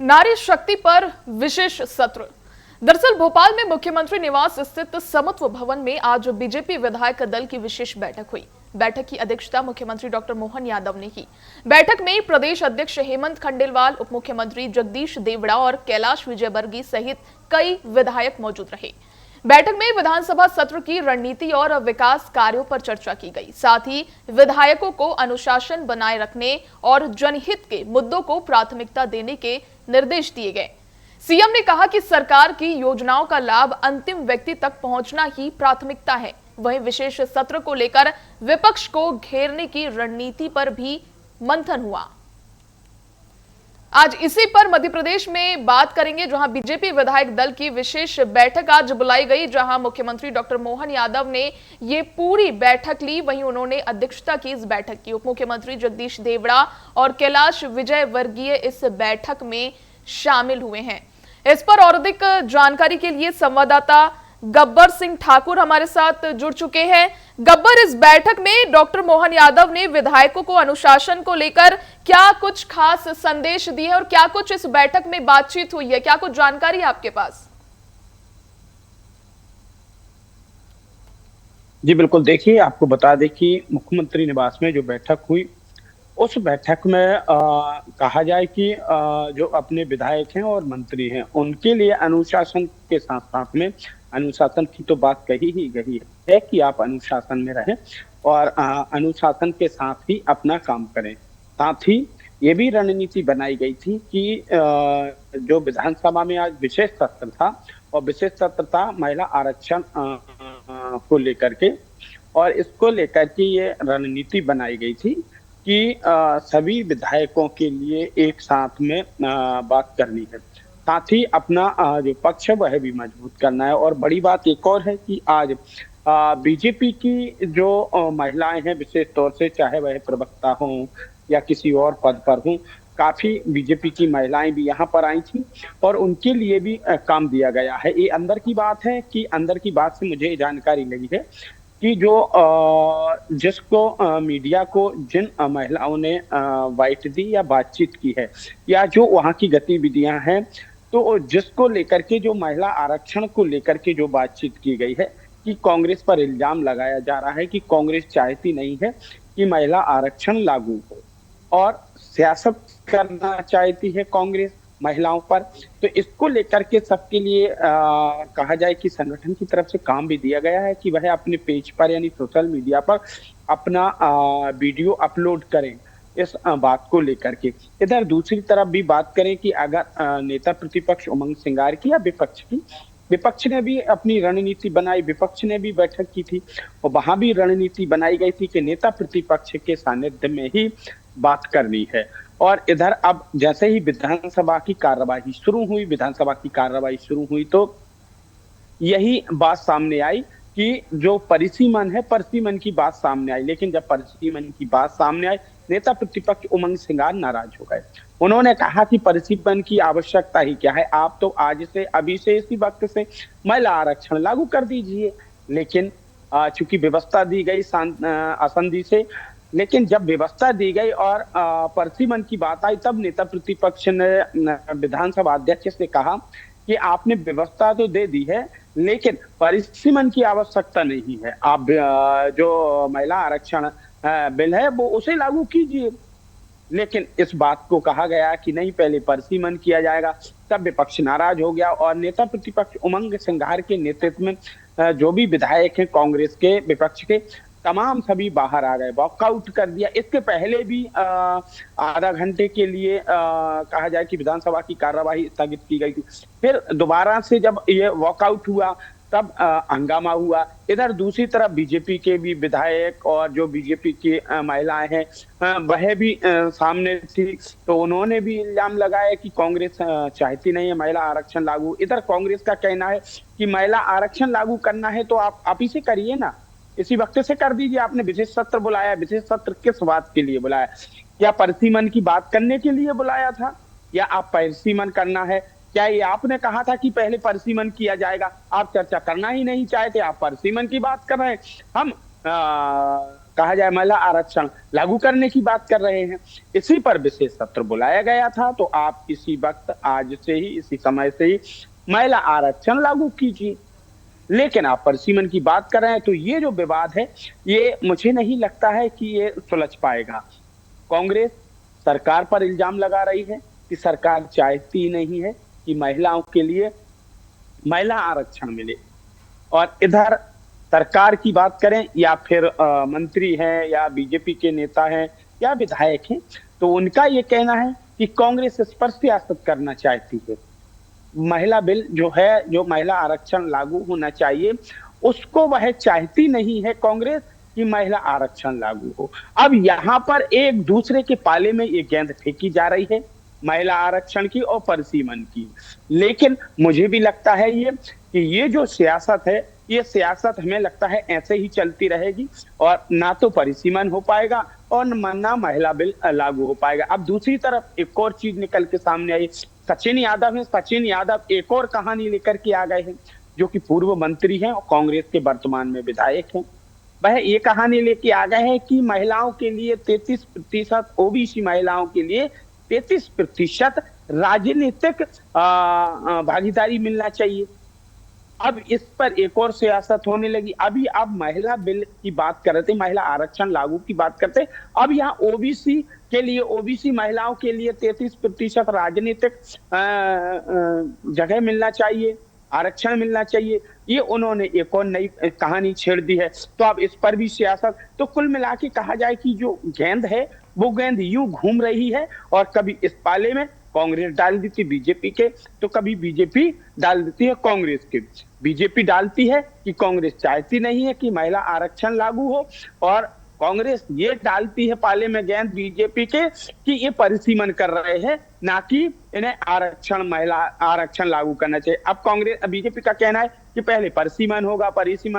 नारी शक्ति पर विशेष सत्र। दरअसल भोपाल में मुख्यमंत्री निवास स्थित समत्व भवन में आज बीजेपी विधायक दल की विशेष बैठक हुई। बैठक की अध्यक्षता मुख्यमंत्री डॉक्टर मोहन यादव ने की। बैठक में प्रदेश अध्यक्ष हेमंत खंडेलवाल, उप मुख्यमंत्री जगदीश देवड़ा और कैलाश विजयवर्गीय सहित कई विधायक मौजूद रहे। बैठक में विधानसभा सत्र की रणनीति और विकास कार्यों पर चर्चा की गई। साथ ही विधायकों को अनुशासन बनाए रखने और जनहित के मुद्दों को प्राथमिकता देने के निर्देश दिए गए। सीएम ने कहा कि सरकार की योजनाओं का लाभ अंतिम व्यक्ति तक पहुंचना ही प्राथमिकता है। वहीं विशेष सत्र को लेकर विपक्ष को घेरने की रणनीति पर भी मंथन हुआ। आज इसी पर मध्य प्रदेश में बात करेंगे, जहां बीजेपी विधायक दल की विशेष बैठक आज बुलाई गई, जहां मुख्यमंत्री डॉक्टर मोहन यादव ने ये पूरी बैठक ली। वहीं उन्होंने अध्यक्षता की इस बैठक की। उप मुख्यमंत्री जगदीश देवड़ा और कैलाश विजयवर्गीय इस बैठक में शामिल हुए हैं। इस पर और अधिक जानकारी के लिए संवाददाता गब्बर सिंह ठाकुर हमारे साथ जुड़ चुके हैं। गब्बर, इस बैठक में डॉक्टर मोहन यादव ने विधायकों को अनुशासन को लेकर क्या कुछ खास संदेश दिए हैं और क्या कुछ इस बैठक में बातचीत हुई है, क्या कुछ जानकारी है आपके पास? जी बिल्कुल, देखिए आपको बता दें कि मुख्यमंत्री निवास में जो बैठक हुई, उस बैठक में कहा जाए कि जो अपने विधायक हैं और मंत्री हैं, उनके लिए अनुशासन के साथ साथ में अनुशासन की तो बात कही ही गई है कि आप अनुशासन में रहें और अनुशासन के साथ ही अपना काम करें। साथ ही ये भी रणनीति बनाई गई थी कि जो विधानसभा में आज विशेष सत्र था, और विशेष सत्र था महिला आरक्षण को लेकर के, और इसको लेकर के ये रणनीति बनाई गई थी कि सभी विधायकों के लिए एक साथ में बात करनी है, साथ ही अपना जो पक्ष है वह भी मजबूत करना है। और बड़ी बात एक और है कि आज बीजेपी की जो महिलाएं हैं, विशेष तौर से चाहे वह प्रवक्ता हों या किसी और पद पर हों, काफी बीजेपी की महिलाएं भी यहाँ पर आई थी और उनके लिए भी काम दिया गया है। ये अंदर की बात है कि अंदर की बात से मुझे जानकारी लगी है कि जो जिसको मीडिया को जिन महिलाओं ने बाइट दी या बातचीत की है या जो वहाँ की गतिविधियां हैं, तो जिसको लेकर के जो महिला आरक्षण को लेकर के जो बातचीत की गई है कि कांग्रेस पर इल्जाम लगाया जा रहा है कि कांग्रेस चाहती नहीं है कि महिला आरक्षण लागू हो और सियासत करना चाहती है कांग्रेस महिलाओं पर। तो इसको लेकर के सबके लिए कहा जाए कि संगठन की तरफ से काम भी दिया गया है कि वह अपने पेज पर यानी सोशल मीडिया पर अपना वीडियो अपलोड करें इस बात को लेकर के। इधर दूसरी तरफ भी बात करें कि अगर नेता प्रतिपक्ष उमंग सिंगार की या विपक्ष ने भी अपनी रणनीति बनाई, विपक्ष ने भी बैठक की थी और वहां भी रणनीति बनाई गई थी कि नेता प्रतिपक्ष के सानिध्य में ही बात करनी है। और इधर अब जैसे ही विधानसभा की कार्यवाही शुरू हुई तो यही बात सामने आई कि जो परिसीमन की बात सामने आई। लेकिन जब परिसीमन की बात सामने आई, नेता प्रतिपक्ष उमंग सिंगार नाराज हो गए। उन्होंने कहा कि परिसीमन की आवश्यकता ही क्या है, आप तो आज से अभी से इसी वक्त से महिला आरक्षण लागू कर दीजिए। लेकिन चूंकि व्यवस्था दी गई असंधि से, लेकिन जब व्यवस्था दी गई और परिसीमन की बात आई, तब नेता प्रतिपक्ष ने विधानसभा अध्यक्ष से कहा कि आपने व्यवस्था तो दे दी है लेकिन परिसीमन की आवश्यकता नहीं है, आप जो महिला आरक्षण बिल है वो उसे लागू कीजिए। लेकिन इस बात को कहा गया कि नहीं, पहले परिसीमन किया जाएगा। तब विपक्ष नाराज हो गया और नेता प्रतिपक्ष उमंग सिंगार के नेतृत्व में जो भी विधायक हैं कांग्रेस के, विपक्ष के तमाम सभी बाहर आ गए, वॉकआउट कर दिया। इसके पहले भी आधा घंटे के लिए कहा जाए कि विधानसभा की कार्यवाही स्थगित की गई थी। फिर दोबारा से जब ये वॉकआउट हुआ तब हंगामा हुआ। इधर दूसरी तरफ बीजेपी के भी विधायक और जो बीजेपी की महिलाएं हैं वह भी सामने थी, तो उन्होंने भी इल्जाम लगाया कि कांग्रेस चाहती नहीं है महिला आरक्षण लागू। इधर कांग्रेस का कहना है कि महिला आरक्षण लागू करना है तो आप ही से करिए ना, इसी वक्त से कर दीजिए। आपने विशेष सत्र बुलाया, विशेष सत्र किस बात के लिए बुलाया? क्या परिसीमन की बात करने के लिए बुलाया था या आप परिसीमन करना है? क्या ये आपने कहा था कि पहले परिसीमन किया जाएगा? आप चर्चा करना ही नहीं चाहते, आप परिसीमन की बात कर रहे हैं। हम कहा जाए महिला आरक्षण लागू करने की बात कर रहे हैं। इसी पर विशेष सत्र बुलाया गया था, तो आप इसी वक्त आज से ही इसी समय से ही महिला आरक्षण लागू कीजिए। लेकिन आप परिसीमन की बात कर रहे हैं, तो ये जो विवाद है ये मुझे नहीं लगता है कि ये सुलझ पाएगा। कांग्रेस सरकार पर इल्जाम लगा रही है कि सरकार चाहती नहीं है कि महिलाओं के लिए महिला आरक्षण मिले, और इधर सरकार की बात करें या फिर मंत्री हैं या बीजेपी के नेता हैं या विधायक हैं, तो उनका ये कहना है कि कांग्रेस इस पर सियासत करना चाहती है। महिला बिल जो है, जो महिला आरक्षण लागू होना चाहिए, उसको वह चाहती नहीं है कांग्रेस कि महिला आरक्षण लागू हो। अब यहाँ पर एक दूसरे के पाले में ये गेंद फेंकी जा रही है, महिला आरक्षण की और परिसीमन की। लेकिन मुझे भी लगता है ये कि ये जो सियासत है, ये सियासत हमें लगता है ऐसे ही चलती रहेगी, और ना तो परिसीमन हो पाएगा और ना महिला बिल लागू हो पाएगा। अब दूसरी तरफ एक और चीज निकल के सामने आई, सचिन यादव है। सचिन यादव एक और कहानी लेकर के आ गए हैं, जो कि पूर्व मंत्री हैं और कांग्रेस के वर्तमान में विधायक हैं। वह ये कहानी लेके आ गए हैं कि महिलाओं के लिए 33%, ओबीसी महिलाओं के लिए 33% राजनीतिक भागीदारी मिलना चाहिए। अब इस पर एक और सियासत होने लगी। अभी आप महिला बिल की बात कर रहे थे, महिला आरक्षण लागू की बात करते, अब यहाँ ओबीसी के लिए, ओबीसी महिलाओं के लिए 33% राजनीतिक जगह मिलना चाहिए, आरक्षण मिलना चाहिए। ये उन्होंने एक और नई कहानी छेड़ दी है। तो अब इस पर भी सियासत, तो कुल मिला के कहा जाए कि जो गेंद है वो गेंद यूं घूम रही है, और कभी इस पाले में कांग्रेस डाल देती बीजेपी के, तो कभी बीजेपी डाल देती है कांग्रेस के। बीजेपी डालती है कि कांग्रेस चाहती नहीं है कि महिला आरक्षण लागू हो, और कांग्रेस ये डालती है पाले में गेंद बीजेपी के कि ये परिसीमन कर रहे हैं, ना कि इन्हें आरक्षण, महिला आरक्षण लागू करना चाहिए। अब कांग्रेस, बीजेपी का कहना है कि पहले परिसीमन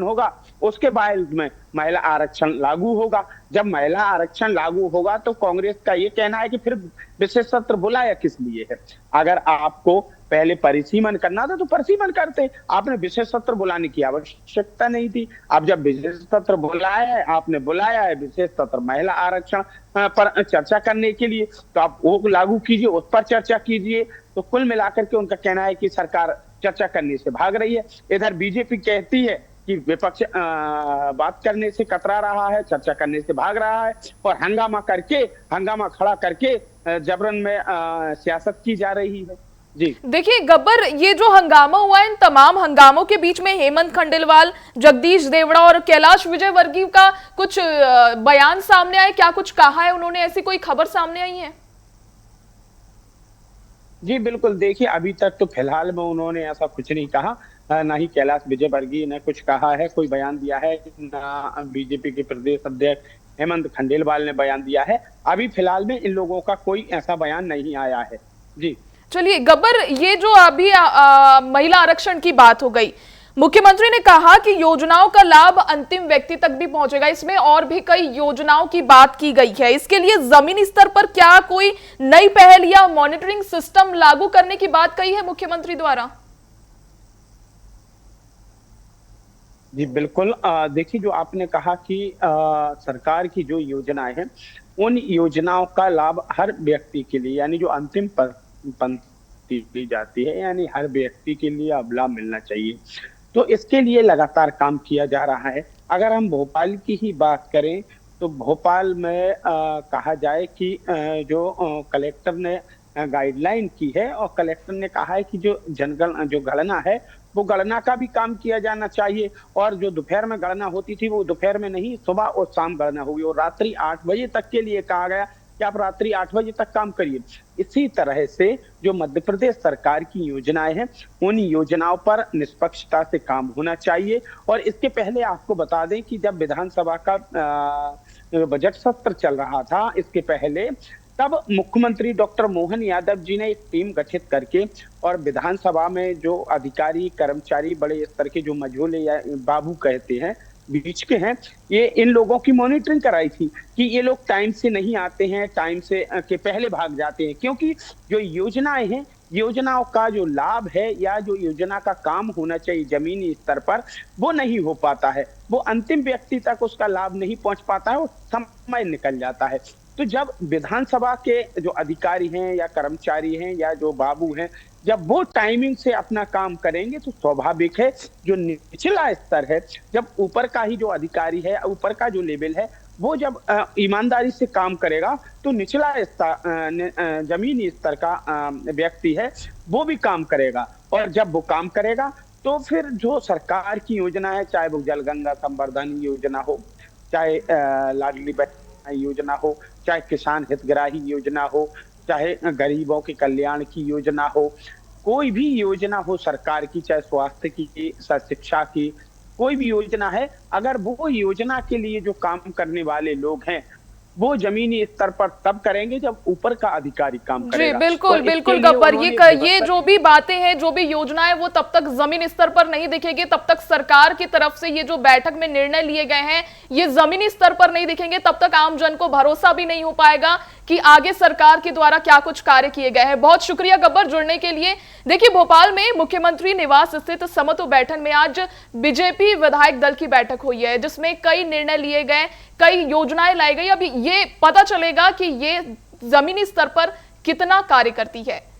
होगा, उसके बाद में महिला आरक्षण लागू होगा। जब महिला आरक्षण लागू होगा तो कांग्रेस का ये कहना है कि फिर विशेष सत्र बुलाया किस लिए है? अगर आपको पहले परिसीमन करना था तो परिसीमन करते, आपने विशेष सत्र बुलाने की आवश्यकता नहीं थी। अब जब विशेष सत्र बुलाया है, आपने बुलाया है विशेष सत्र महिला आरक्षण पर चर्चा करने के लिए, तो आप वो लागू कीजिए, उस पर चर्चा कीजिए। तो कुल मिलाकर के उनका कहना है कि सरकार चर्चा करने से भाग रही है। इधर बीजेपी कहती है कि विपक्ष बात करने से कतरा रहा है, चर्चा करने से भाग रहा है, और हंगामा खड़ा करके जबरन में सियासत की जा रही है। जी देखिए गब्बर, ये जो हंगामा हुआ है, इन तमाम हंगामों के बीच में हेमंत खंडेलवाल, जगदीश देवड़ा और कैलाश विजयवर्गीय का कुछ बयान सामने आए, क्या कुछ कहा है उन्होंने? ऐसी कोई खबर सामने आई है? जी बिल्कुल, देखिए अभी तक तो फिलहाल में उन्होंने ऐसा कुछ नहीं कहा, ना ही कैलाश विजयवर्गीय ने कुछ कहा है, कोई बयान दिया है, ना बीजेपी के प्रदेश अध्यक्ष हेमंत खंडेलवाल ने बयान दिया है। अभी फिलहाल में इन लोगों का कोई ऐसा बयान नहीं आया है। जी चलिए गब्बर, ये जो अभी महिला आरक्षण की बात हो गई, मुख्यमंत्री ने कहा कि योजनाओं का लाभ अंतिम व्यक्ति तक भी पहुंचेगा। इसमें और भी कई योजनाओं की बात की गई है। इसके लिए जमीनी स्तर पर क्या कोई नई पहल या मॉनिटरिंग सिस्टम लागू करने की बात कही है मुख्यमंत्री द्वारा? जी बिल्कुल, देखिए जो आपने कहा कि सरकार की जो योजनाएं हैं, उन योजनाओं का लाभ हर व्यक्ति के लिए, यानी जो अंतिम पंक्ति दी जाती है, यानी हर व्यक्ति के लिए अब लाभ मिलना चाहिए। तो इसके लिए लगातार काम किया जा रहा है। अगर हम भोपाल की ही बात करें, तो भोपाल में कहा जाए कि जो कलेक्टर ने गाइडलाइन की है, और कलेक्टर ने कहा है कि जो गणना है, वो गणना का भी काम किया जाना चाहिए, और जो दोपहर में गणना होती थी वो दोपहर में नहीं, सुबह और शाम गणना होगी, और रात्रि 8 बजे तक के लिए कहा गया कि आप रात्रि 8 बजे तक काम करिए। इसी तरह से जो मध्य प्रदेश सरकार की योजनाएं हैं, उन योजनाओं पर निष्पक्षता से काम होना चाहिए। और इसके पहले आपको बता दें कि जब विधानसभा का बजट सत्र चल रहा था, इसके पहले, तब मुख्यमंत्री डॉक्टर मोहन यादव जी ने एक टीम गठित करके, और विधानसभा में जो अधिकारी कर्मचारी बड़े स्तर के, जो मझोले या बाबू कहते हैं, बीच के हैं, ये इन लोगों की मॉनिटरिंग कराई थी कि ये लोग टाइम से नहीं आते हैं, टाइम से के पहले भाग जाते हैं, क्योंकि जो योजनाएं हैं योजनाओं का जो लाभ है या जो योजना का काम होना चाहिए जमीनी स्तर पर, वो नहीं हो पाता है। वो अंतिम व्यक्ति तक उसका लाभ नहीं पहुंच पाता है और समय निकल जाता है। तो जब विधानसभा के जो अधिकारी हैं या कर्मचारी हैं या जो बाबू हैं, जब वो टाइमिंग से अपना काम करेंगे तो स्वाभाविक है जो निचला स्तर है, जब ऊपर का ही जो अधिकारी है, ऊपर का जो लेवल है, वो जब ईमानदारी से काम करेगा तो निचला स्तर जमीनी स्तर का व्यक्ति है वो भी काम करेगा। और जब वो काम करेगा तो फिर जो सरकार की योजना है, चाहे वो जल गंगा संवर्धन योजना हो, चाहे लाडली बहना योजना हो, चाहे किसान हितग्राही योजना हो, चाहे गरीबों के कल्याण की योजना हो, कोई भी योजना हो सरकार की, चाहे स्वास्थ्य की, शिक्षा की, कोई भी योजना है, अगर वो योजना के लिए जो काम करने वाले लोग हैं, वो जमीनी स्तर पर तब करेंगे जब ऊपर का अधिकारी काम जी करेगा। बिल्कुल और इसके बिल्कुल लिए गब्बर, उन्होंने ये जो भी बातें हैं, जो भी योजनाएं, वो तब तक जमीन स्तर पर नहीं दिखेगी, तब तक सरकार की तरफ से ये जो बैठक में निर्णय लिए गए हैं ये जमीनी स्तर पर नहीं दिखेंगे, तब तक आम जन को भरोसा भी नहीं हो पाएगा कि आगे सरकार के द्वारा क्या कुछ कार्य किए गए हैं। बहुत शुक्रिया गब्बर जुड़ने के लिए। देखिए, भोपाल में मुख्यमंत्री निवास स्थित समत्व बैठक में आज बीजेपी विधायक दल की बैठक हुई है, जिसमें कई निर्णय लिए गए, कई योजनाएं लाई गई। अभी ये पता चलेगा कि ये जमीनी स्तर पर कितना कार्य करती है।